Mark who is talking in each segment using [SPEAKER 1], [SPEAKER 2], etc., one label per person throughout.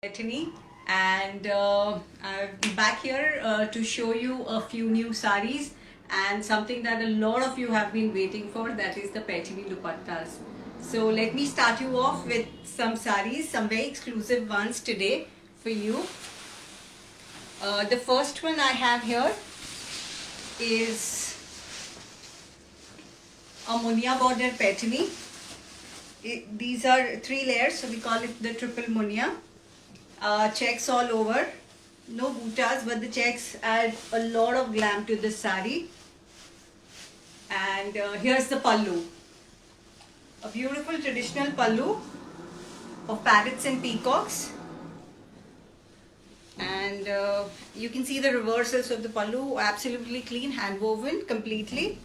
[SPEAKER 1] Bethany, and I'm back here to show you a few new saris and something that a lot of you have been waiting for, that is the Paithani dupattas. So let me start you off with some saris, some very exclusive ones today for you. The first one I have here is a Munia border Paithani. These are 3 layers, so we call it the triple Munia. Checks all over, no bootas, but the checks add a lot of glam to this sari. And here's the pallu, a beautiful traditional pallu of parrots and peacocks. And you can see the reversals of the pallu, absolutely clean, hand woven completely.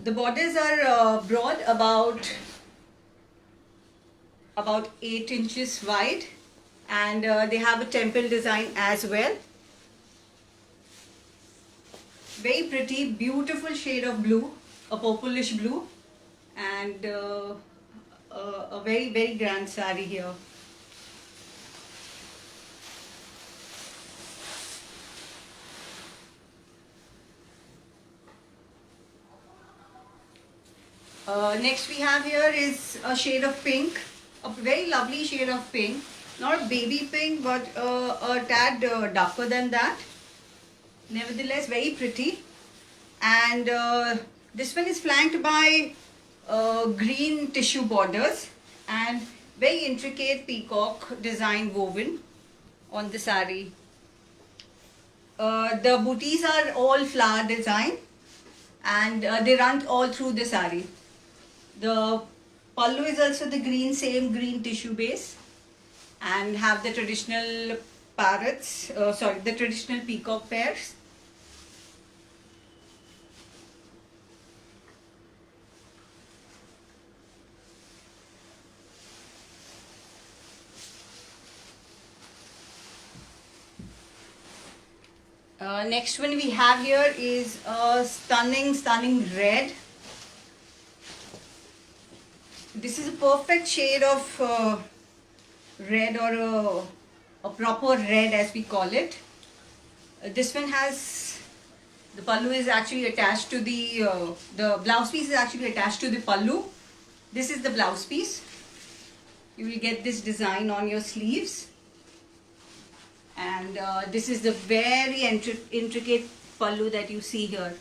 [SPEAKER 1] The borders are broad, about 8 inches wide, and they have a temple design as well. Very pretty, beautiful shade of blue, a purplish blue, and a very, very grand sari here. Next we have here is a shade of pink, a very lovely shade of pink, not a baby pink but a tad darker than that, nevertheless very pretty. And this one is flanked by green tissue borders and very intricate peacock design woven on the sari. The booties are all flower design, and they run all through the sari. The pallu is also the same green tissue base, and have the traditional the traditional peacock pairs. Next one we have here is a stunning red. This is a perfect shade of red, or a proper red as we call it. This one has, the pallu is actually attached to the blouse piece is actually attached to the pallu. This is the blouse piece. You will get this design on your sleeves. And this is the very intricate pallu that you see here,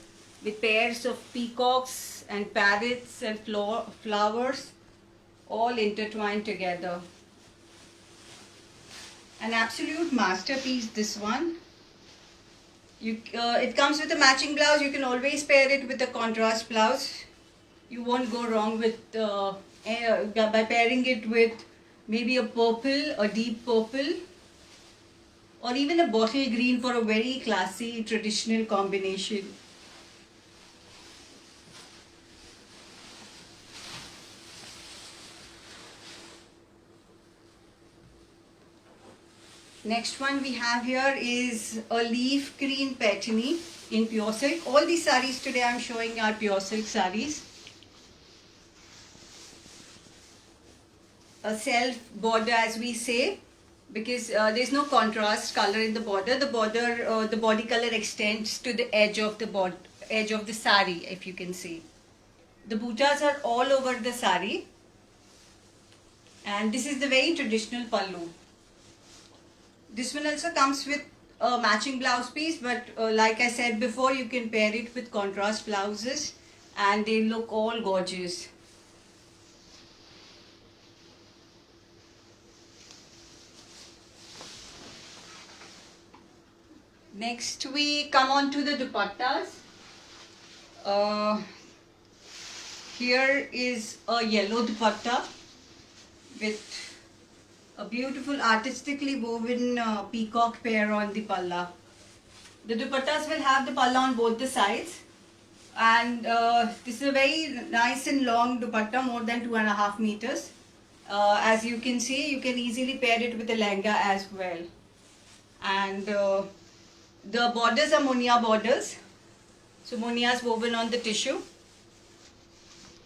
[SPEAKER 1] with pairs of peacocks and parrots and flowers all intertwined together. An absolute masterpiece, this one. It comes with a matching blouse. You can always pair it with a contrast blouse. You won't go wrong with by pairing it with maybe a purple, a deep purple, or even a bottle green for a very classy traditional combination. Next one we have here is a leaf green Paithani in pure silk. All these saris today I am showing are pure silk saris. A self border, as we say, because there is no contrast color in the border. The body color extends to the edge of the sari, if you can see. The bootas are all over the sari, and this is the very traditional pallu. This one also comes with a matching blouse piece, but like I said before, you can pair it with contrast blouses and they look all gorgeous. Next we come on to the dupattas. Here is a yellow dupatta with a beautiful artistically woven peacock pair on the palla. The dupattas will have the palla on both the sides, and this is a very nice and long dupatta, more than 2.5 meters. As you can see, you can easily pair it with a lehenga as well. And the borders are Munia borders, so Munia is woven on the tissue.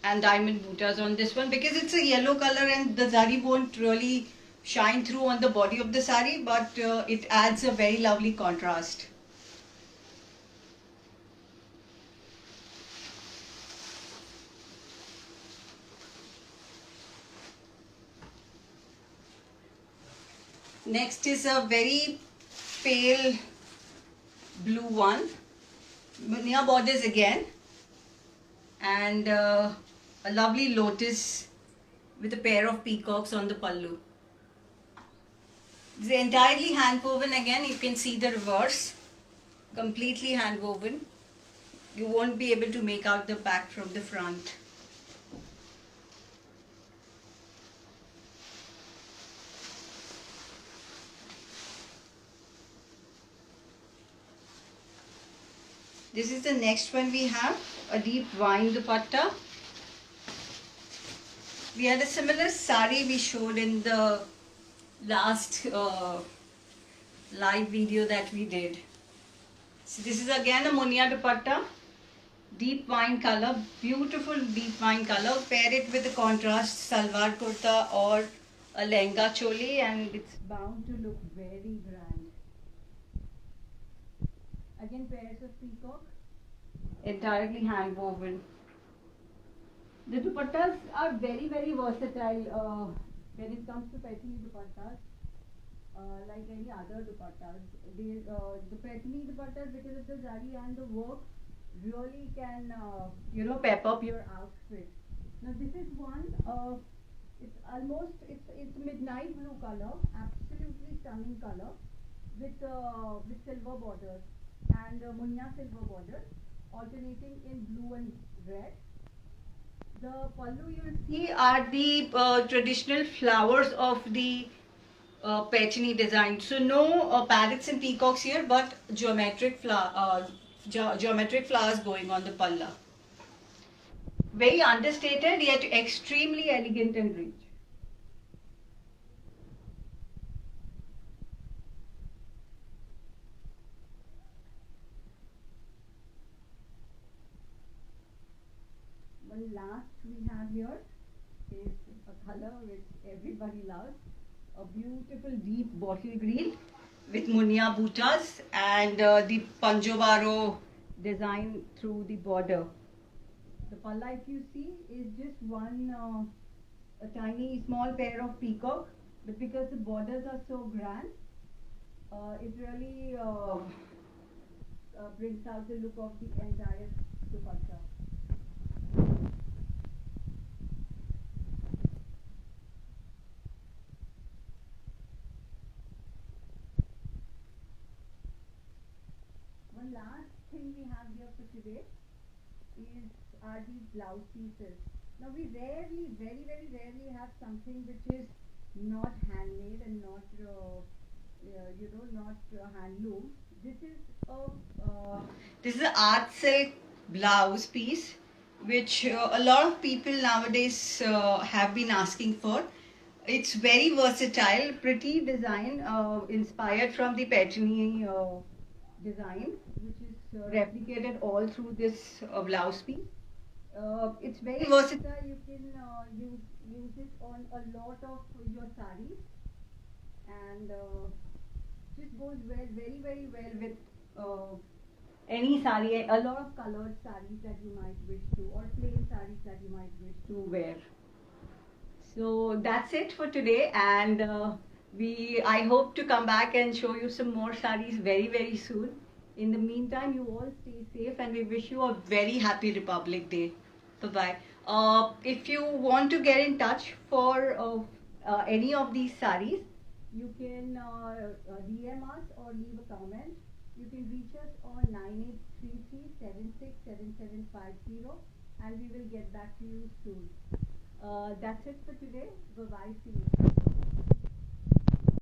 [SPEAKER 1] and diamond buttas on this one, because it's a yellow color and the zari won't really shine through on the body of the sari, but it adds a very lovely contrast. Next is a very pale blue one, Munia borders again, and a lovely lotus with a pair of peacocks on the pallu. It's entirely hand woven again. You can see the reverse, completely hand woven. You won't be able to make out the back from the front. This is the next one we have, a deep wine dupatta. We had a similar sari we showed in the last live video that we did. So this is again a Munia dupatta, deep wine color, beautiful deep wine color. Pair it with a contrast salwar kurta or a lehenga choli and it's bound to look very grand. Again pairs of peacock, entirely hand woven. The dupattas are very versatile when it comes to Paithani dupattas. Like any other dupattas, the Paithani dupattas, because of the zari and the work, really can pep up your outfit. Now this is one. It's midnight blue color, absolutely stunning color, with silver borders and Munia silver borders, alternating in blue and red. The pallu you will see are the traditional flowers of the Paithani design. So no parrots and peacocks here, but geometric flowers going on the palla. Very understated yet extremely elegant and rich. One last we have here is a color which everybody loves, a beautiful deep bottle green with Munia buttas and the Panjobaro design through the border. The palla, if you see, is just a tiny small pair of peacock, but because the borders are so grand, it really brings out the look of the entire dupatta. One last thing we have here for today are these blouse pieces. Now we very rarely have something which is not handmade and not handloom. This is a art silk blouse piece, which a lot of people nowadays have been asking for. It's very versatile, pretty design, inspired from the Paithani design, which is replicated all through this blouse piece. It's very versatile. You can use it on a lot of your sarees, and just goes very well with any saree. A lot of colored sarees that you might wish to, or plain sarees that you might wish to wear. So that's it for today, and I hope to come back and show you some more sarees very soon. In the meantime, you all stay safe, and we wish you a very happy Republic Day. Bye bye. If you want to get in touch for any of these sarees, you can DM us or leave a comment. You can reach us on 9833767750, and we will get back to you soon. That's it for today. Bye bye. See you.